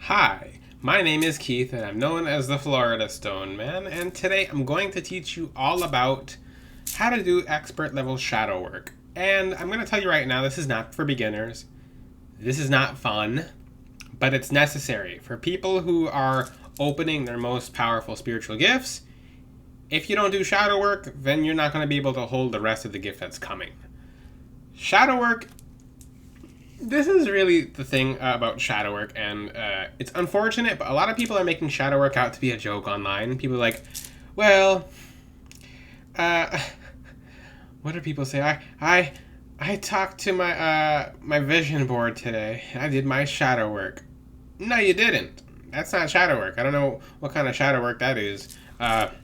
Hi, my name is Keith and I'm known as the Florida Stone Man, and today I'm going to teach you all about how to do expert level shadow work. And I'm going to tell you right now, this is not for beginners. This is not fun, but it's necessary for people who are opening their most powerful spiritual gifts. If you don't do shadow work, then you're not going to be able to hold the rest of the gift that's coming. Shadow work, this is really the thing about shadow work, and it's unfortunate, but a lot of people are making shadow work out to be a joke online. People are like, well, what do people say? I talked to my vision board today. I did my shadow work. No, you didn't. That's not shadow work. I don't know what kind of shadow work that is. But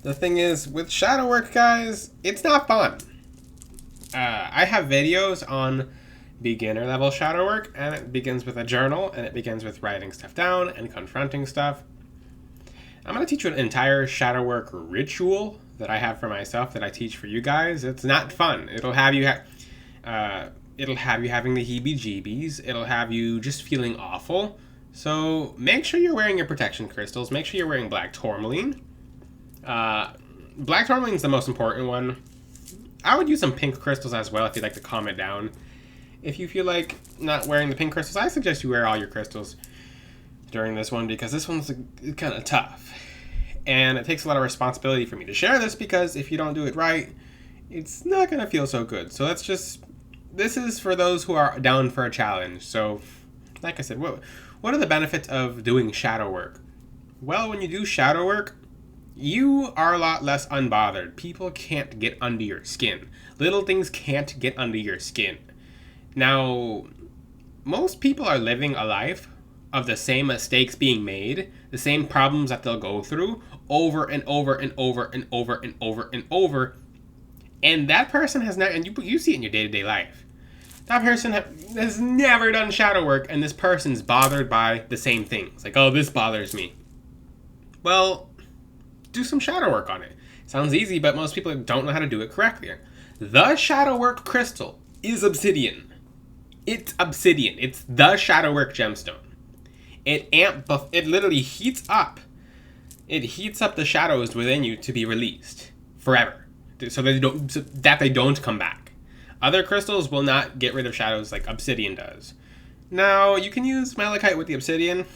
the thing is, with shadow work, guys, it's not fun. I have videos on beginner level shadow work, and it begins with a journal, and it begins with writing stuff down and confronting stuff. I'm going to teach you an entire shadow work ritual that I have for myself that I teach for you guys. It's not fun. It'll have you having the heebie-jeebies. It'll have you just feeling awful. So make sure you're wearing your protection crystals. Make sure you're wearing black tourmaline. Black tourmaline is the most important one. I would use some pink crystals as well if you'd like to calm it down. If you feel like not wearing the pink crystals, I suggest you wear all your crystals during this one, because this one's kind of tough. And it takes a lot of responsibility for me to share this, because if you don't do it right, it's not going to feel so good. So this is for those who are down for a challenge. So, like I said, what are the benefits of doing shadow work? Well, when you do shadow work, you are a lot less unbothered. People can't get under your skin. Little things can't get under your skin. Now, most people are living a life of the same mistakes being made, the same problems that they'll go through over and over and over and over and over and over. And that person has not, and you see it in your day-to-day life. That person has never done shadow work, and this person's bothered by the same things. Like, oh, this bothers me. Well, do some shadow work on it. Sounds easy, but most people don't know how to do it correctly. The shadow work crystal is obsidian. It's obsidian. It's the shadow work gemstone. It literally heats up. It heats up the shadows within you to be released forever, so that they don't come back. Other crystals will not get rid of shadows like obsidian does. Now, you can use malachite with the obsidian.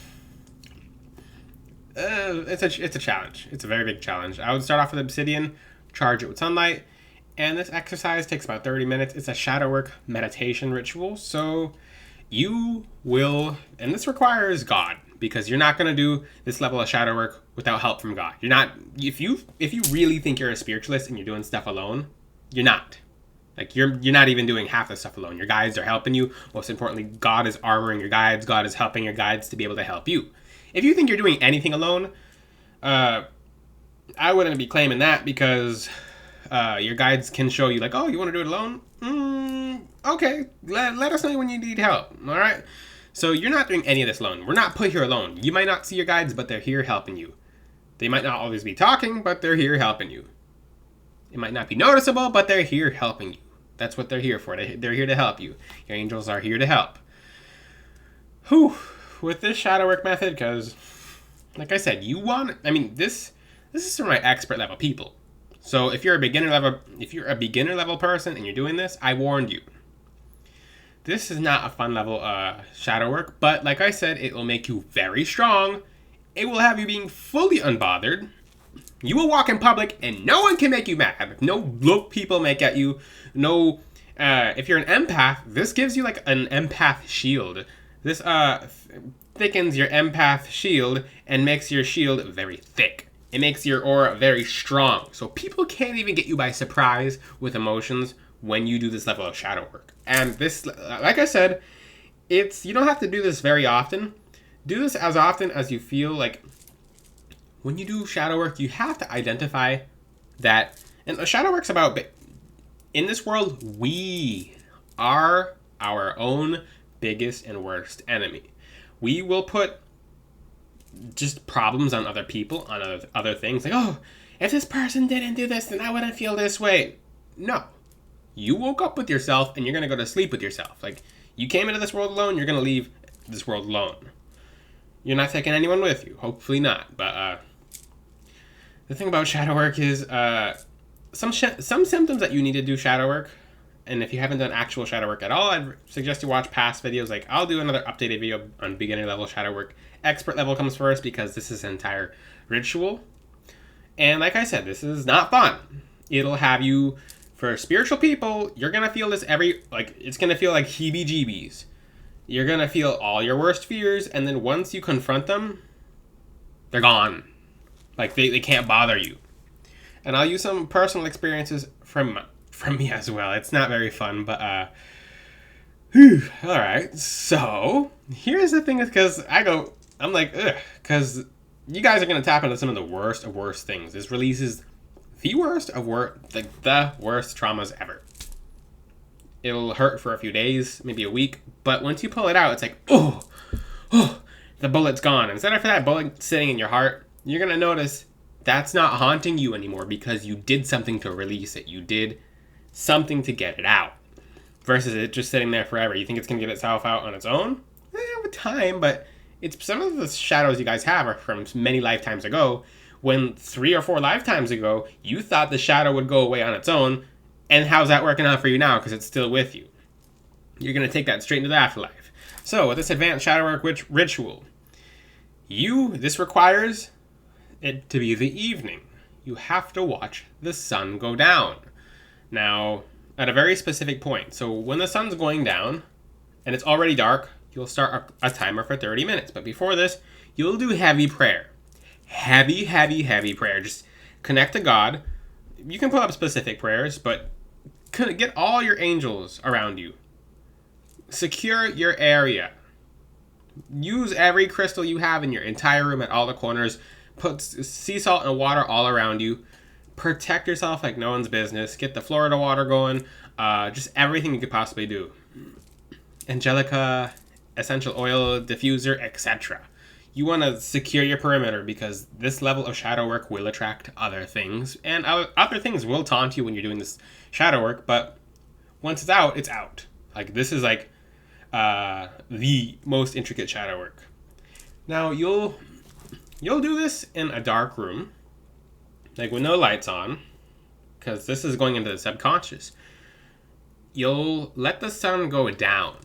It's a challenge. It's a very big challenge. I would start off with obsidian, charge it with sunlight, and this exercise takes about 30 minutes. It's a shadow work meditation ritual, so you will, and this requires God, because you're not going to do this level of shadow work without help from God. You're not, if you really think you're a spiritualist and you're doing stuff alone, you're not. Like, you're not even doing half the stuff alone. Your guides are helping you. Most importantly, God is armoring your guides. God is helping your guides to be able to help you. If you think you're doing anything alone, I wouldn't be claiming that, because your guides can show you, like, oh, you want to do it alone? Okay, let us know when you need help, all right? So you're not doing any of this alone. We're not put here alone. You might not see your guides, but they're here helping you. They might not always be talking, but they're here helping you. It might not be noticeable, but they're here helping you. That's what they're here for. They're here to help you. Your angels are here to help. Whew. With this shadow work method, because, like I said, this is for my expert level people. So if you're a beginner level person and you're doing this, I warned you. This is not a fun level shadow work, but like I said, it will make you very strong. It will have you being fully unbothered. You will walk in public and no one can make you mad. No look people make at you. No, if you're an empath, this gives you like an empath shield. This thickens your empath shield and makes your shield very thick. It makes your aura very strong. So people can't even get you by surprise with emotions when you do this level of shadow work. And this, like I said, you don't have to do this very often. Do this as often as you feel like. When you do shadow work, you have to identify that, and shadow work's about, in this world, we are our own biggest and worst enemy. We will put just problems on other people, on other things, like, oh, if this person didn't do this, then I wouldn't feel this way. No. You woke up with yourself, and you're going to go to sleep with yourself. Like, you came into this world alone, you're going to leave this world alone. You're not taking anyone with you. Hopefully not. But the thing about shadow work is some symptoms that you need to do shadow work. And if you haven't done actual shadow work at all, I'd suggest you watch past videos. Like, I'll do another updated video on beginner level shadow work. Expert level comes first because this is an entire ritual. And like I said, this is not fun. It'll have you, for spiritual people, you're going to feel this it's going to feel like heebie-jeebies. You're going to feel all your worst fears, and then once you confront them, they're gone. Like, they can't bother you. And I'll use some personal experiences from me as well. It's not very fun, but, alright. So, here's the thing, because I'm like, ugh, because you guys are going to tap into some of the worst of worst things. This releases the worst of the worst traumas ever. It'll hurt for a few days, maybe a week, but once you pull it out, it's like, oh, the bullet's gone. Instead of that bullet sitting in your heart, you're going to notice that's not haunting you anymore because you did something to release it. You did something to get it out versus it just sitting there forever. You think it's going to get itself out on its own? With time, but it's some of the shadows you guys have are from many lifetimes ago, when 3 or 4 lifetimes ago, you thought the shadow would go away on its own, and how's that working out for you now because it's still with you? You're going to take that straight into the afterlife. So, with this advanced shadow work ritual, this requires it to be the evening. You have to watch the sun go down. Now, at a very specific point. So, when the sun's going down, and it's already dark, you'll start a timer for 30 minutes. But before this, you'll do heavy prayer. Heavy, heavy, heavy prayer. Just connect to God. You can pull up specific prayers, but get all your angels around you. Secure your area. Use every crystal you have in your entire room at all the corners. Put sea salt and water all around you. Protect yourself like no one's business. Get the Florida water going. Just everything you could possibly do. Angelica, essential oil, diffuser, etc. You want to secure your perimeter because this level of shadow work will attract other things. And other things will taunt you when you're doing this shadow work, but once it's out, it's out. Like, this is like the most intricate shadow work. Now, you'll do this in a dark room, like with no lights on, because this is going into the subconscious. You'll let the sun go down.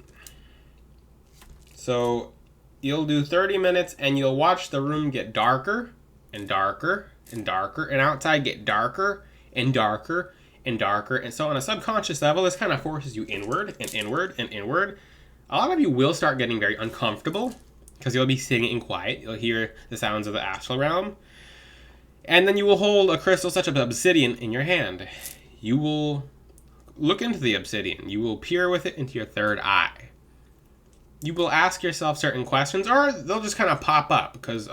So you'll do 30 minutes and you'll watch the room get darker and darker and darker, and outside get darker and darker and darker. And so on a subconscious level, this kind of forces you inward and inward and inward. A lot of you will start getting very uncomfortable because you'll be sitting in quiet. You'll hear the sounds of the astral realm. And then you will hold a crystal such as obsidian in your hand. You will look into the obsidian. You will peer with it into your third eye. You will ask yourself certain questions, or they'll just kind of pop up, because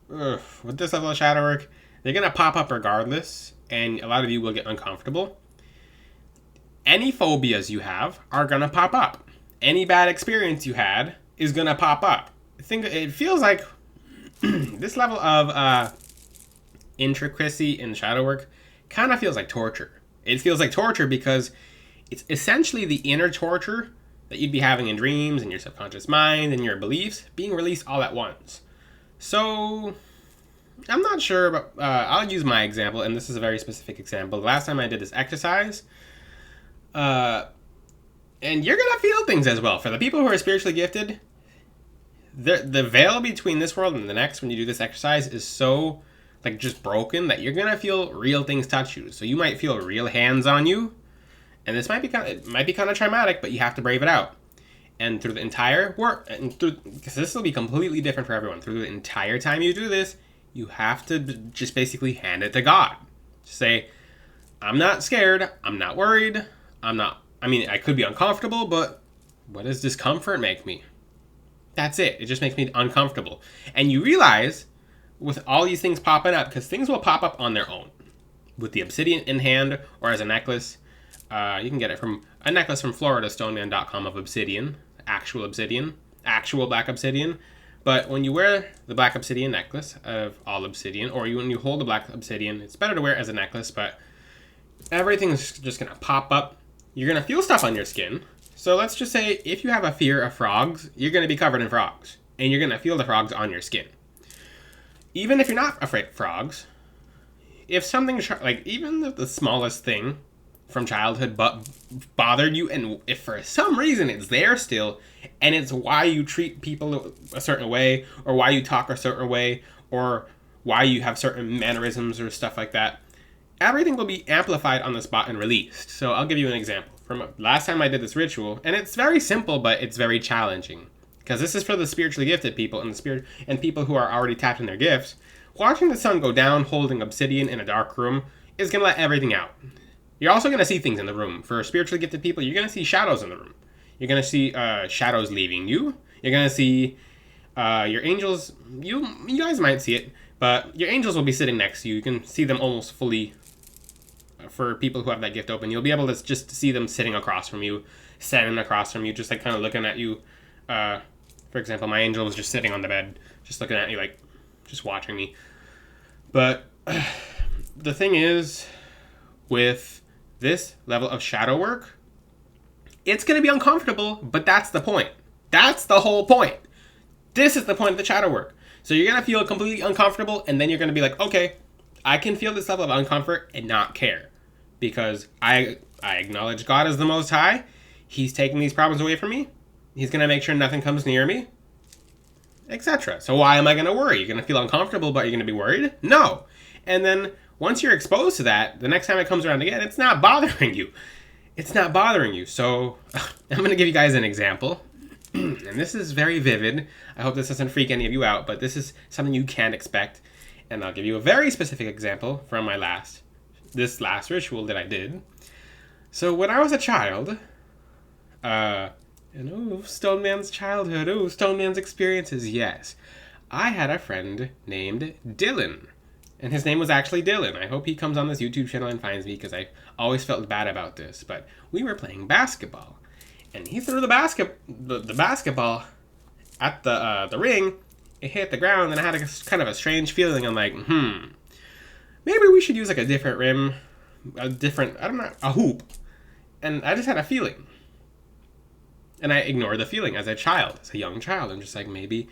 with this level of shadow work, they're going to pop up regardless, and a lot of you will get uncomfortable. Any phobias you have are going to pop up. Any bad experience you had is going to pop up. It feels like this level of intricacy in shadow work kind of feels like torture. It feels like torture because it's essentially the inner torture that you'd be having in dreams and your subconscious mind and your beliefs being released all at once. So, I'm not sure, but I'll use my example, and this is a very specific example. The last time I did this exercise, and you're going to feel things as well. For the people who are spiritually gifted, the veil between this world and the next when you do this exercise is so, just broken that you're going to feel real things touch you. So you might feel real hands on you. And this might be kind of traumatic, but you have to brave it out. And through the entire work, because this will be completely different for everyone, through the entire time you do this, you have to just basically hand it to God. Just say, I'm not scared, I'm not worried, I could be uncomfortable, but what does discomfort make me? That's it. It just makes me uncomfortable. And you realize, with all these things popping up, because things will pop up on their own, with the obsidian in hand or as a necklace. You can get it from a necklace from FloridaStoneman.com of obsidian, actual black obsidian. But when you wear the black obsidian necklace of all obsidian, or when you hold the black obsidian, it's better to wear it as a necklace, but everything's just going to pop up. You're going to feel stuff on your skin. So let's just say if you have a fear of frogs, you're going to be covered in frogs. And you're going to feel the frogs on your skin. Even if you're not afraid of frogs, if something, like even the smallest thing from childhood bothered you, and if for some reason it's there still, and it's why you treat people a certain way, or why you talk a certain way, or why you have certain mannerisms or stuff like that, everything will be amplified on the spot and released. So I'll give you an example. From last time I did this ritual, and it's very simple, but it's very challenging. Because this is for the spiritually gifted people and people who are already tapped in their gifts. Watching the sun go down holding obsidian in a dark room is going to let everything out. You're also going to see things in the room. For spiritually gifted people, you're going to see shadows in the room. You're going to see shadows leaving you. You're going to see your angels. You guys might see it, but your angels will be sitting next to you. You can see them almost fully. For people who have that gift open, you'll be able to just see them sitting across from you, standing across from you, just like kind of looking at you. For example, my angel was just sitting on the bed, just looking at me, like, just watching me. But the thing is, with this level of shadow work, it's going to be uncomfortable, but that's the point. That's the whole point. This is the point of the shadow work. So you're going to feel completely uncomfortable, and then you're going to be like, okay, I can feel this level of uncomfort and not care. Because I acknowledge God as the Most High. He's taking these problems away from me. He's going to make sure nothing comes near me, etc. So why am I going to worry? You're going to feel uncomfortable, but you're going to be worried? No. And then once you're exposed to that, the next time it comes around again, it's not bothering you. It's not bothering you. So I'm going to give you guys an example. And this is very vivid. I hope this doesn't freak any of you out, but this is something you can't expect. And I'll give you a very specific example from this last ritual that I did. So when I was a child, Stone Man's childhood, Stone Man's experiences, yes. I had a friend named Dylan, and his name was actually Dylan. I hope he comes on this YouTube channel and finds me, because I always felt bad about this. But we were playing basketball, and he threw the basketball at the ring. It hit the ground, and I had kind of a strange feeling. I'm like, maybe we should use like a different rim, a hoop. And I just had a feeling. And I ignored the feeling as a young child. I'm just like, maybe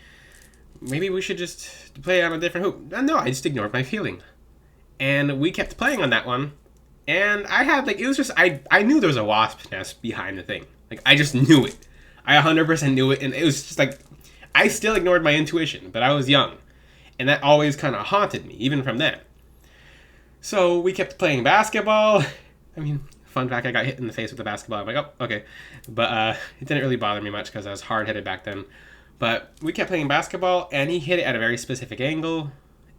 we should just play on a different hoop. And no, I just ignored my feeling. And we kept playing on that one. And I had it was just, I knew there was a wasp nest behind the thing. Like, I just knew it. I 100% knew it. And it was just like, I still ignored my intuition, but I was young. And that always kind of haunted me, even from then. So we kept playing basketball. I mean, fun fact, I got hit in the face with the basketball. I'm like, oh, okay. But it didn't really bother me much because I was hard-headed back then. But we kept playing basketball, and he hit it at a very specific angle,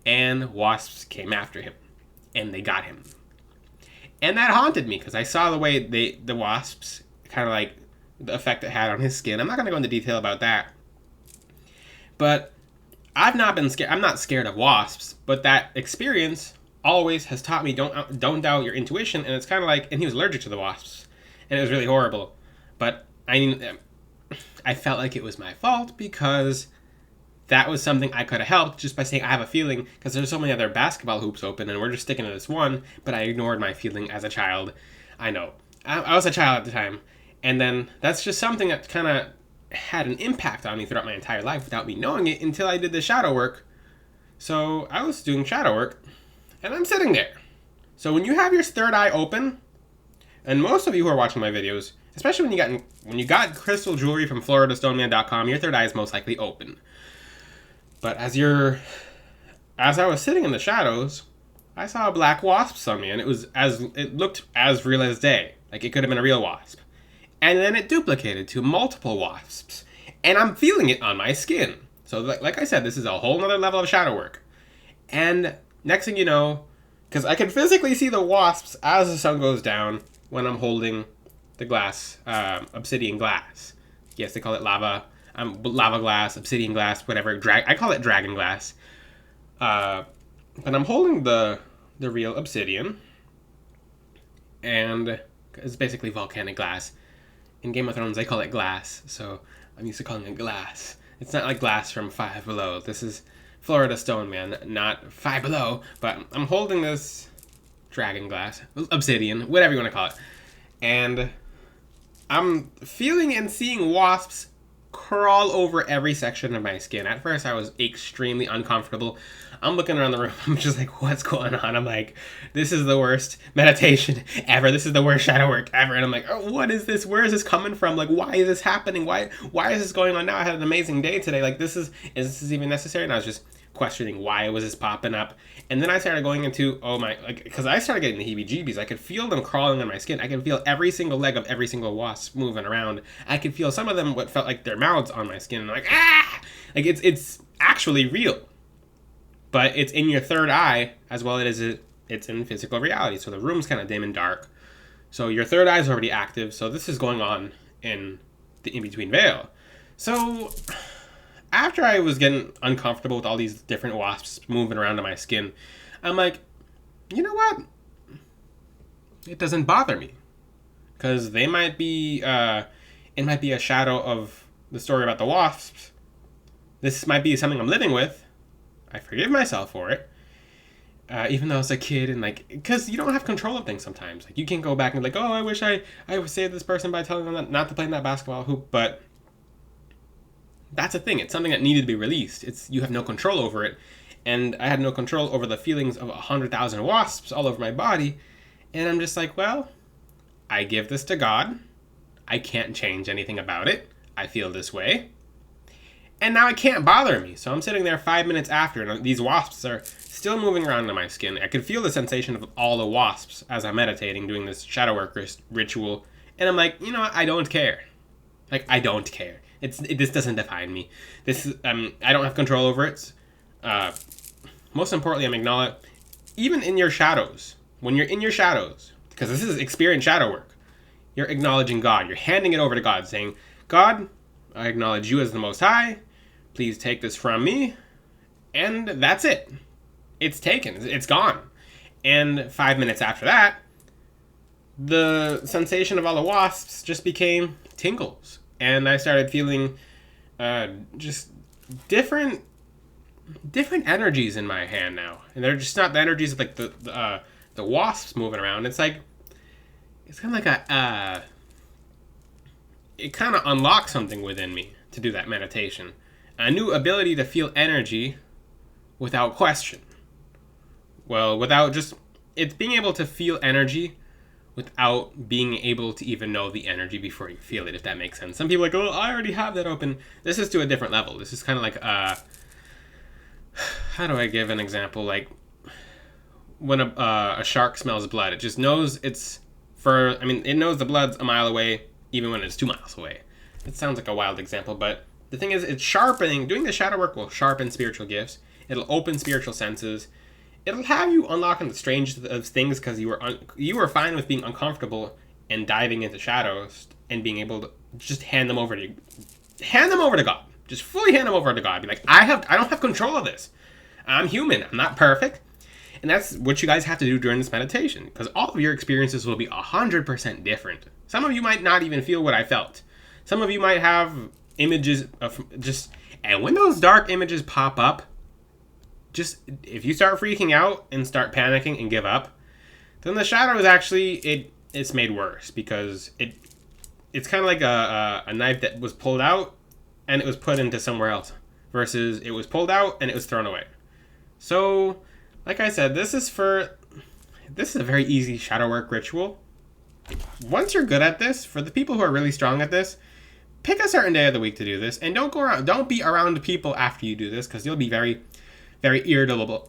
and wasps came after him. And they got him. And that haunted me because I saw the way the wasps, kind of like the effect it had on his skin. I'm not going to go into detail about that. But I'm not scared of wasps, but that experience always has taught me don't doubt your intuition. And it's kind of like, and he was allergic to the wasps, and it was really horrible. But I felt like it was my fault because that was something I could have helped just by saying I have a feeling, because there's so many other basketball hoops open and we're just sticking to this one. But I ignored my feeling as a child. I know I was a child at the time, and then that's just something that kind of had an impact on me throughout my entire life without me knowing it until I did the shadow work. So I was doing shadow work, and I'm sitting there. So when you have your third eye open, and most of you who are watching my videos, especially when you got crystal jewelry from FloridaStoneman.com, your third eye is most likely open. But as I was sitting in the shadows, I saw a black wasp on me, and it looked as real as day. Like it could have been a real wasp. And then it duplicated to multiple wasps. And I'm feeling it on my skin. So like I said, this is a whole nother level of shadow work. And next thing you know, because I can physically see the wasps as the sun goes down when I'm holding the glass, obsidian glass. Yes, they call it lava glass, obsidian glass, whatever. I call it dragon glass. But I'm holding the real obsidian. And it's basically volcanic glass. In Game of Thrones, they call it glass, so I'm used to calling it glass. It's not like glass from Five Below. This is Florida Stone Man, not Five Below, but I'm holding this dragon glass, obsidian, whatever you want to call it. And I'm feeling and seeing wasps crawl over every section of my skin. At first, I was extremely uncomfortable. I'm looking around the room. I'm just like, what's going on? I'm like, this is the worst meditation ever. This is the worst shadow work ever. And I'm like, oh, what is this? Where is this coming from? Like, why is this happening? Why is this going on now? I had an amazing day today. Like, is this even necessary? And I was just questioning why was this popping up. And then I started going into, oh my, like, because I started getting the heebie-jeebies. I could feel them crawling on my skin. I could feel every single leg of every single wasp moving around. I could feel some of them what felt like their mouths on my skin. And I'm like, ah! Like, it's actually real. But it's in your third eye as well as it's in physical reality. So the room's kind of dim and dark. So your third eye is already active. So this is going on in the in-between veil. So after I was getting uncomfortable with all these different wasps moving around on my skin, I'm like, you know what? It doesn't bother me. Because they might be, it might be a shadow of the story about the wasps. This might be something I'm living with. I forgive myself for it. Even though I was a kid and like, because you don't have control of things sometimes. Like you can't go back and be like, oh, I wish I would save this person by telling them not to play in that basketball hoop. But that's a thing. It's something that needed to be released. You have no control over it. And I had no control over the feelings of 100,000 wasps all over my body. And I'm just like, well, I give this to God. I can't change anything about it. I feel this way. And now it can't bother me. So I'm sitting there 5 minutes after, and these wasps are still moving around in my skin. I could feel the sensation of all the wasps as I'm meditating, doing this shadow work ritual. And I'm like, you know what? I don't care. Like, I don't care. This doesn't define me. I don't have control over it. Most importantly, I'm acknowledging, even in your shadows, when you're in your shadows, because this is experience shadow work, you're acknowledging God. You're handing it over to God, saying, God, I acknowledge you as the Most High. Please take this from me. And that's it. It's taken. It's gone. And 5 minutes after that, the sensation of all the wasps just became tingles. And I started feeling just different energies in my hand now. And they're just not the energies of like the wasps moving around. It's like, it's kind of like it kind of unlocks something within me to do that meditation. A new ability to feel energy without question. Well, it's being able to feel energy without being able to even know the energy before you feel it, if that makes sense. Some people are like, oh, I already have that open. This is to a different level. This is kind of like, how do I give an example? Like, when a shark smells blood, it just knows it knows the blood's a mile away, even when it's 2 miles away. It sounds like a wild example, but the thing is, it's sharpening. Doing the shadow work will sharpen spiritual gifts. It'll open spiritual senses. It'll have you unlocking the strange of things because you were fine with being uncomfortable and diving into shadows and being able to just hand them over to God. Just fully hand them over to God. Be like, I don't have control of this. I'm human. I'm not perfect. And that's what you guys have to do during this meditation, because all of your experiences will be 100% different. Some of you might not even feel what I felt. Some of you might have images of and when those dark images pop up, just if you start freaking out and start panicking and give up, then the shadow is actually it's made worse, because it's kind of like a knife that was pulled out and it was put into somewhere else, versus it was pulled out and it was thrown away. So, like I said, this is a very easy shadow work ritual. Once you're good at this, for the people who are really strong at this, pick a certain day of the week to do this, and don't be around people after you do this, because you'll be very, very irritable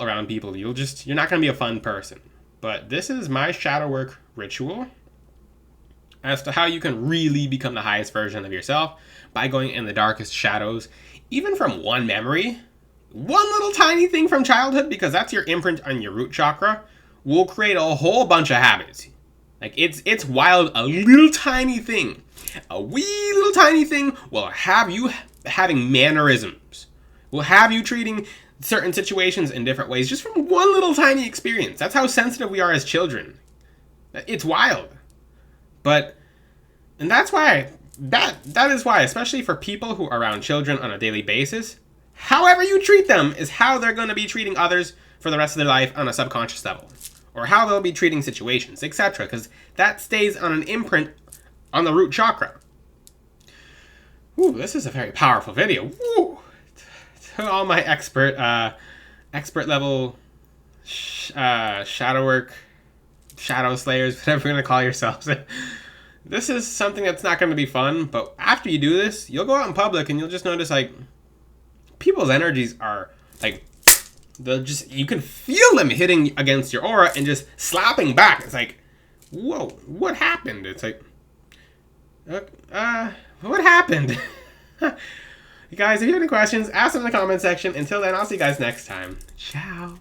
around people. You're not going to be a fun person. But this is my shadow work ritual as to how you can really become the highest version of yourself by going in the darkest shadows, even from one memory. One little tiny thing from childhood, because that's your imprint on your root chakra, will create a whole bunch of habits. Like, it's wild. A little tiny thing, a wee little tiny thing will have you having mannerisms, will have you treating certain situations in different ways, just from one little tiny experience. That's how sensitive we are as children. It's wild. And that's why, that is why, especially for people who are around children on a daily basis, however you treat them is how they're going to be treating others for the rest of their life on a subconscious level. Or how they'll be treating situations, etc. Because that stays on an imprint on the root chakra. Ooh, this is a very powerful video. Woo! To all my expert level shadow work, shadow slayers, whatever you're gonna call yourselves. This is something that's not gonna be fun, but after you do this, you'll go out in public and you'll just notice like people's energies are like you can feel them hitting against your aura and just slapping back. It's like, whoa, what happened? It's like, what happened? Guys, if you have any questions, ask them in the comment section. Until then, I'll see you guys next time. Ciao.